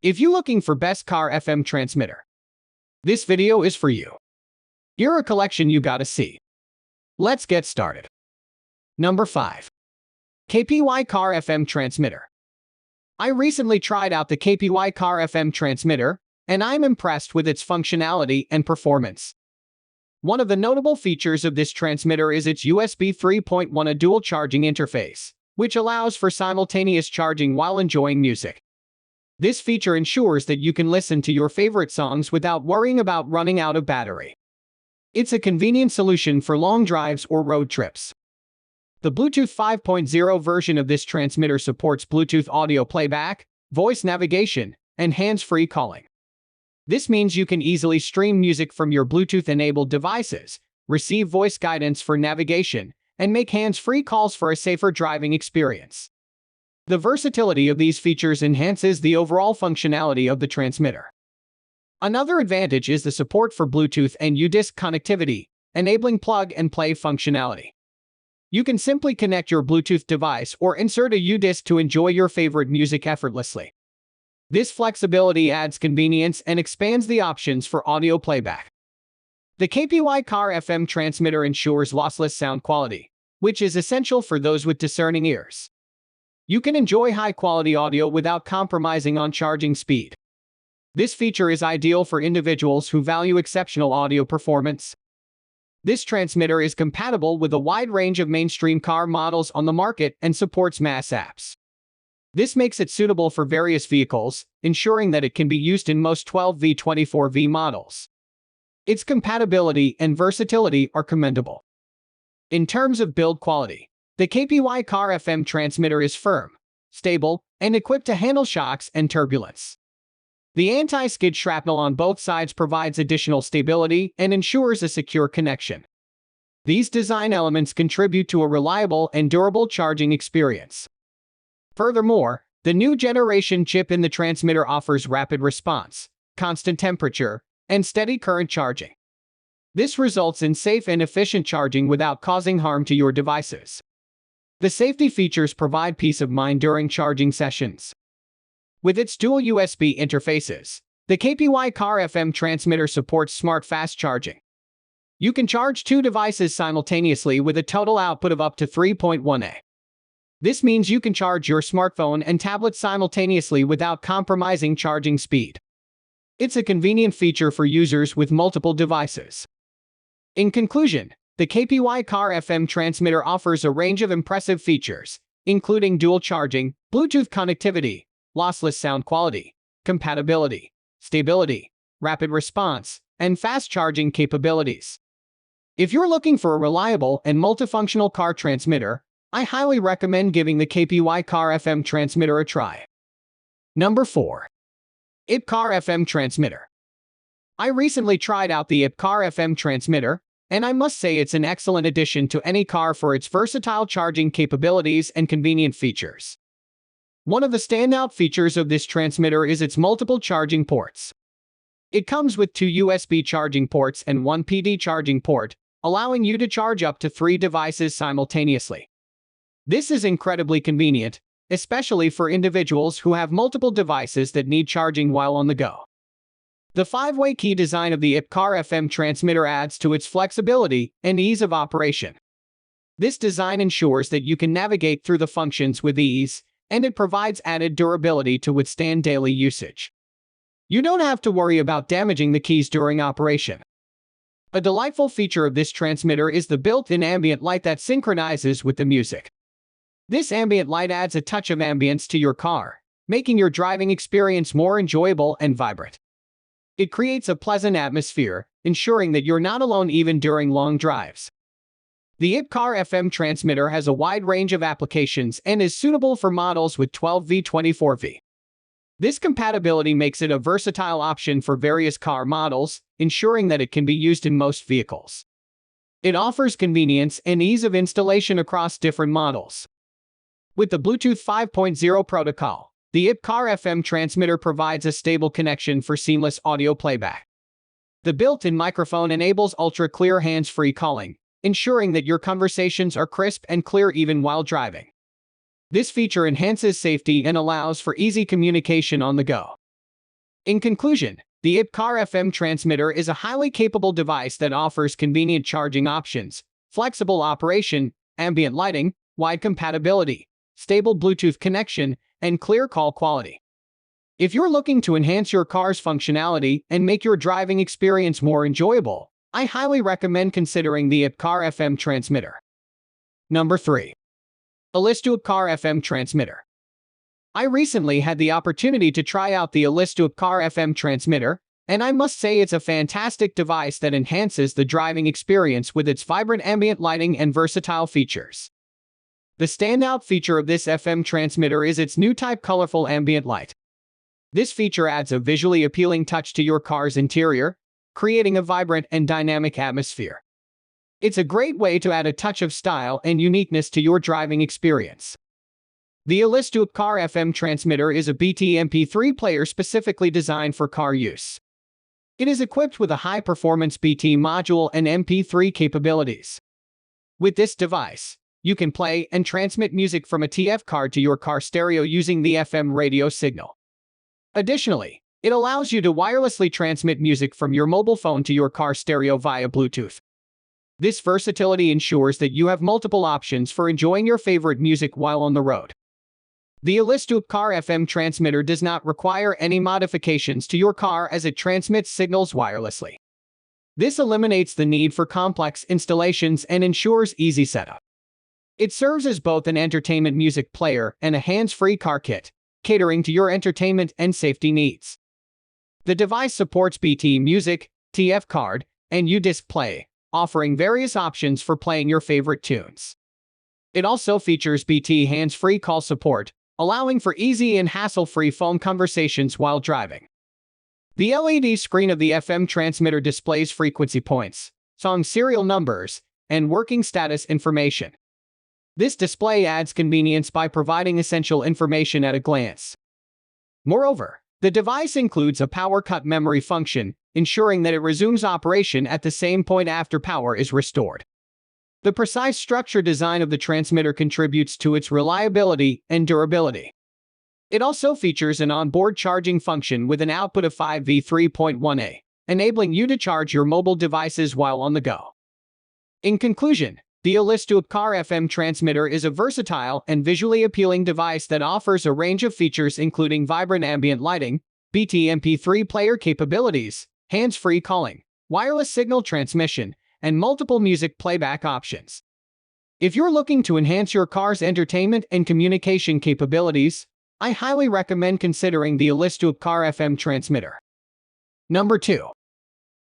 If you're looking for best car FM transmitter, this video is for you. Here are a collection you gotta see. Let's get started. Number 5. KPY Car FM Transmitter. I recently tried out the KPY Car FM Transmitter, and I'm impressed with its functionality and performance. One of the notable features of this transmitter is its USB 3.1 dual charging interface, which allows for simultaneous charging while enjoying music. This feature ensures that you can listen to your favorite songs without worrying about running out of battery. It's a convenient solution for long drives or road trips. The Bluetooth 5.0 version of this transmitter supports Bluetooth audio playback, voice navigation, and hands-free calling. This means you can easily stream music from your Bluetooth-enabled devices, receive voice guidance for navigation, and make hands-free calls for a safer driving experience. The versatility of these features enhances the overall functionality of the transmitter. Another advantage is the support for Bluetooth and UDisc connectivity, enabling plug-and-play functionality. You can simply connect your Bluetooth device or insert a UDisc to enjoy your favorite music effortlessly. This flexibility adds convenience and expands the options for audio playback. The KPY Car FM transmitter ensures lossless sound quality, which is essential for those with discerning ears. You can enjoy high-quality audio without compromising on charging speed. This feature is ideal for individuals who value exceptional audio performance. This transmitter is compatible with a wide range of mainstream car models on the market and supports mass apps. This makes it suitable for various vehicles, ensuring that it can be used in most 12V/24V models. Its compatibility and versatility are commendable. In terms of build quality, the KPY Car FM transmitter is firm, stable, and equipped to handle shocks and turbulence. The anti-skid shrapnel on both sides provides additional stability and ensures a secure connection. These design elements contribute to a reliable and durable charging experience. Furthermore, the new generation chip in the transmitter offers rapid response, constant temperature, and steady current charging. This results in safe and efficient charging without causing harm to your devices. The safety features provide peace of mind during charging sessions. With its dual USB interfaces, the KPY Car FM transmitter supports smart fast charging. You can charge 2 devices simultaneously with a total output of up to 3.1 A. This means you can charge your smartphone and tablet simultaneously without compromising charging speed. It's a convenient feature for users with multiple devices. In conclusion, the KPY Car FM transmitter offers a range of impressive features, including dual charging, Bluetooth connectivity, lossless sound quality, compatibility, stability, rapid response, and fast charging capabilities. If you're looking for a reliable and multifunctional car transmitter, I highly recommend giving the KPY Car FM transmitter a try. Number 4. IPcar FM Transmitter. I recently tried out the IPcar FM transmitter, and I must say it's an excellent addition to any car for its versatile charging capabilities and convenient features. One of the standout features of this transmitter is its multiple charging ports. It comes with 2 USB charging ports and 1 PD charging port, allowing you to charge up to 3 devices simultaneously. This is incredibly convenient, especially for individuals who have multiple devices that need charging while on the go. The 5-way key design of the IPcar FM transmitter adds to its flexibility and ease of operation. This design ensures that you can navigate through the functions with ease, and it provides added durability to withstand daily usage. You don't have to worry about damaging the keys during operation. A delightful feature of this transmitter is the built-in ambient light that synchronizes with the music. This ambient light adds a touch of ambience to your car, making your driving experience more enjoyable and vibrant. It creates a pleasant atmosphere, ensuring that you're not alone even during long drives. The IPcar FM transmitter has a wide range of applications and is suitable for models with 12V/24V. This compatibility makes it a versatile option for various car models, ensuring that it can be used in most vehicles. It offers convenience and ease of installation across different models. With the Bluetooth 5.0 protocol, the IPcar FM transmitter provides a stable connection for seamless audio playback. The built-in microphone enables ultra-clear hands-free calling, ensuring that your conversations are crisp and clear even while driving. This feature enhances safety and allows for easy communication on the go. In conclusion, the IPcar FM transmitter is a highly capable device that offers convenient charging options, flexible operation, ambient lighting, wide compatibility, stable Bluetooth connection, and clear call quality. If you're looking to enhance your car's functionality and make your driving experience more enjoyable, I highly recommend considering the IPcar FM transmitter. Number 3. Elistooop Car FM Transmitter. I recently had the opportunity to try out the Elistooop Car FM Transmitter, and I must say it's a fantastic device that enhances the driving experience with its vibrant ambient lighting and versatile features. The standout feature of this FM transmitter is its new type colorful ambient light. This feature adds a visually appealing touch to your car's interior, creating a vibrant and dynamic atmosphere. It's a great way to add a touch of style and uniqueness to your driving experience. The Elistooop Car FM Transmitter is a BT MP3 player specifically designed for car use. It is equipped with a high-performance BT module and MP3 capabilities. With this device, you can play and transmit music from a TF card to your car stereo using the FM radio signal. Additionally, it allows you to wirelessly transmit music from your mobile phone to your car stereo via Bluetooth. This versatility ensures that you have multiple options for enjoying your favorite music while on the road. The Elistooop Car FM transmitter does not require any modifications to your car as it transmits signals wirelessly. This eliminates the need for complex installations and ensures easy setup. It serves as both an entertainment music player and a hands-free car kit, catering to your entertainment and safety needs. The device supports BT Music, TF Card, and U-Disc Play, offering various options for playing your favorite tunes. It also features BT hands-free call support, allowing for easy and hassle-free phone conversations while driving. The LED screen of the FM transmitter displays frequency points, song serial numbers, and working status information. This display adds convenience by providing essential information at a glance. Moreover, the device includes a power cut memory function, ensuring that it resumes operation at the same point after power is restored. The precise structure design of the transmitter contributes to its reliability and durability. It also features an onboard charging function with an output of 5V 3.1A, enabling you to charge your mobile devices while on the go. In conclusion, the Elistooop Car FM transmitter is a versatile and visually appealing device that offers a range of features including vibrant ambient lighting, BT MP3 player capabilities, hands-free calling, wireless signal transmission, and multiple music playback options. If you're looking to enhance your car's entertainment and communication capabilities, I highly recommend considering the Elistooop Car FM transmitter. Number 2.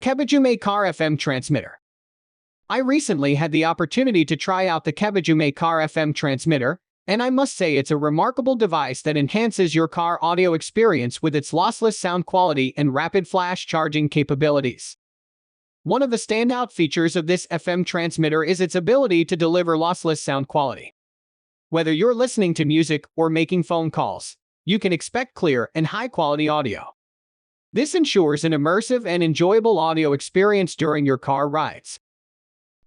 Kebidumei Car FM Transmitter. I recently had the opportunity to try out the Kebidumei Car FM Transmitter, and I must say it's a remarkable device that enhances your car audio experience with its lossless sound quality and rapid flash charging capabilities. One of the standout features of this FM transmitter is its ability to deliver lossless sound quality. Whether you're listening to music or making phone calls, you can expect clear and high-quality audio. This ensures an immersive and enjoyable audio experience during your car rides.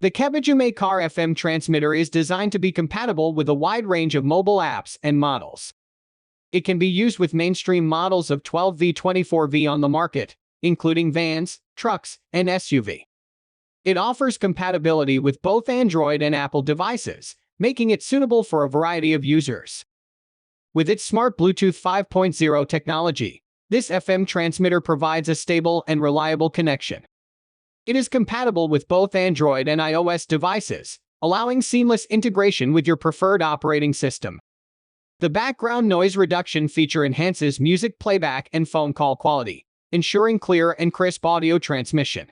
The Kebidumei Car FM transmitter is designed to be compatible with a wide range of mobile apps and models. It can be used with mainstream models of 12V 24V on the market, including vans, trucks, and SUV. It offers compatibility with both Android and Apple devices, making it suitable for a variety of users. With its smart Bluetooth 5.0 technology, this FM transmitter provides a stable and reliable connection. It is compatible with both Android and iOS devices, allowing seamless integration with your preferred operating system. The background noise reduction feature enhances music playback and phone call quality, ensuring clear and crisp audio transmission.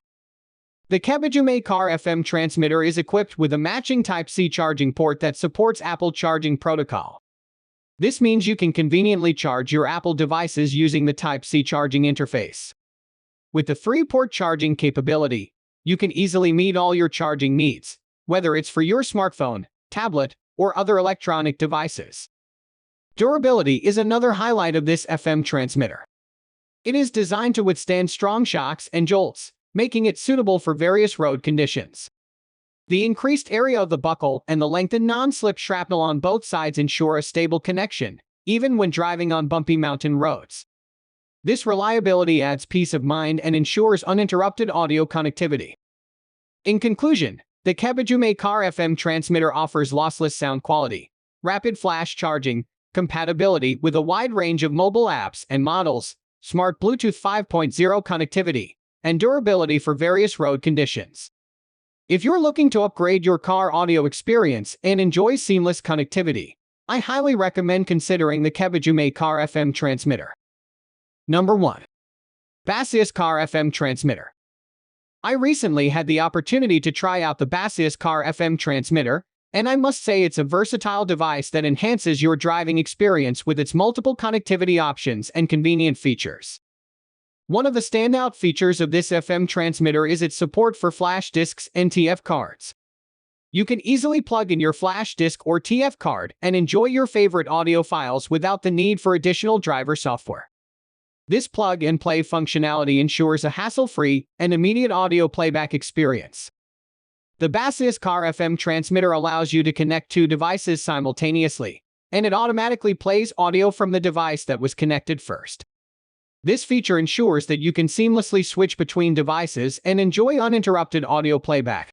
The Kebidumei Car FM transmitter is equipped with a matching Type-C charging port that supports Apple charging protocol. This means you can conveniently charge your Apple devices using the Type-C charging interface. With the 3-port charging capability, you can easily meet all your charging needs, whether it's for your smartphone, tablet, or other electronic devices. Durability is another highlight of this FM transmitter. It is designed to withstand strong shocks and jolts, making it suitable for various road conditions. The increased area of the buckle and the lengthened non-slip shrapnel on both sides ensure a stable connection, even when driving on bumpy mountain roads. This reliability adds peace of mind and ensures uninterrupted audio connectivity. In conclusion, the Kebidumei Car FM Transmitter offers lossless sound quality, rapid flash charging, compatibility with a wide range of mobile apps and models, smart Bluetooth 5.0 connectivity, and durability for various road conditions. If you're looking to upgrade your car audio experience and enjoy seamless connectivity, I highly recommend considering the Kebidumei Car FM Transmitter. Number 1. Baseus Car FM Transmitter. I recently had the opportunity to try out the Baseus Car FM Transmitter, and I must say it's a versatile device that enhances your driving experience with its multiple connectivity options and convenient features. One of the standout features of this FM transmitter is its support for flash discs and TF cards. You can easily plug in your flash disc or TF card and enjoy your favorite audio files without the need for additional driver software. This plug-and-play functionality ensures a hassle-free and immediate audio playback experience. The Baseus Car FM transmitter allows you to connect two devices simultaneously, and it automatically plays audio from the device that was connected first. This feature ensures that you can seamlessly switch between devices and enjoy uninterrupted audio playback.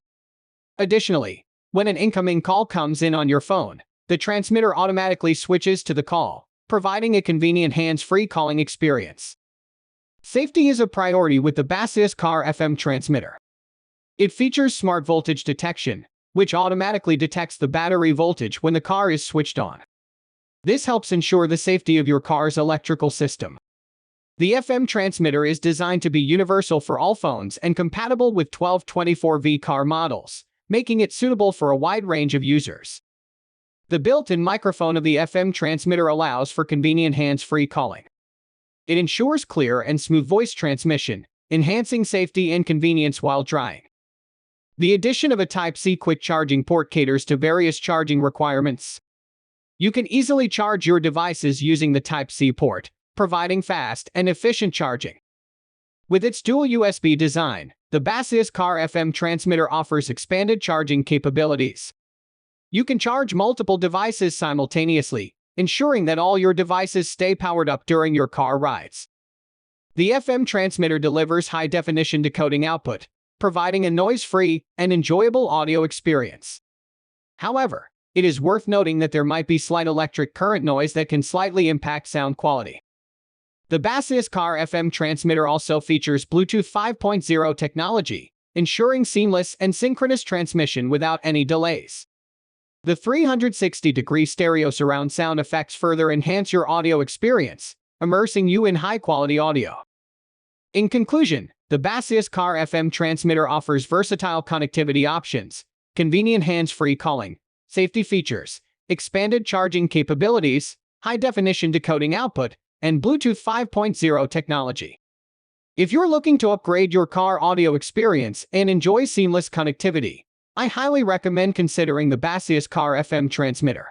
Additionally, when an incoming call comes in on your phone, the transmitter automatically switches to the call, providing a convenient hands-free calling experience. Safety is a priority with the Baseus Car FM transmitter. It features smart voltage detection, which automatically detects the battery voltage when the car is switched on. This helps ensure the safety of your car's electrical system. The FM transmitter is designed to be universal for all phones and compatible with 1224V car models, making it suitable for a wide range of users. The built-in microphone of the FM transmitter allows for convenient hands-free calling. It ensures clear and smooth voice transmission, enhancing safety and convenience while driving. The addition of a Type-C quick charging port caters to various charging requirements. You can easily charge your devices using the Type-C port, providing fast and efficient charging. With its dual USB design, the Baseus Car FM transmitter offers expanded charging capabilities. You can charge multiple devices simultaneously, ensuring that all your devices stay powered up during your car rides. The FM transmitter delivers high-definition decoding output, providing a noise-free and enjoyable audio experience. However, it is worth noting that there might be slight electric current noise that can slightly impact sound quality. The Baseus Car FM transmitter also features Bluetooth 5.0 technology, ensuring seamless and synchronous transmission without any delays. The 360-degree stereo surround sound effects further enhance your audio experience, immersing you in high-quality audio. In conclusion, the Baseus Car FM transmitter offers versatile connectivity options, convenient hands-free calling, safety features, expanded charging capabilities, high-definition decoding output, and Bluetooth 5.0 technology. If you're looking to upgrade your car audio experience and enjoy seamless connectivity, I highly recommend considering the Baseus Car FM transmitter.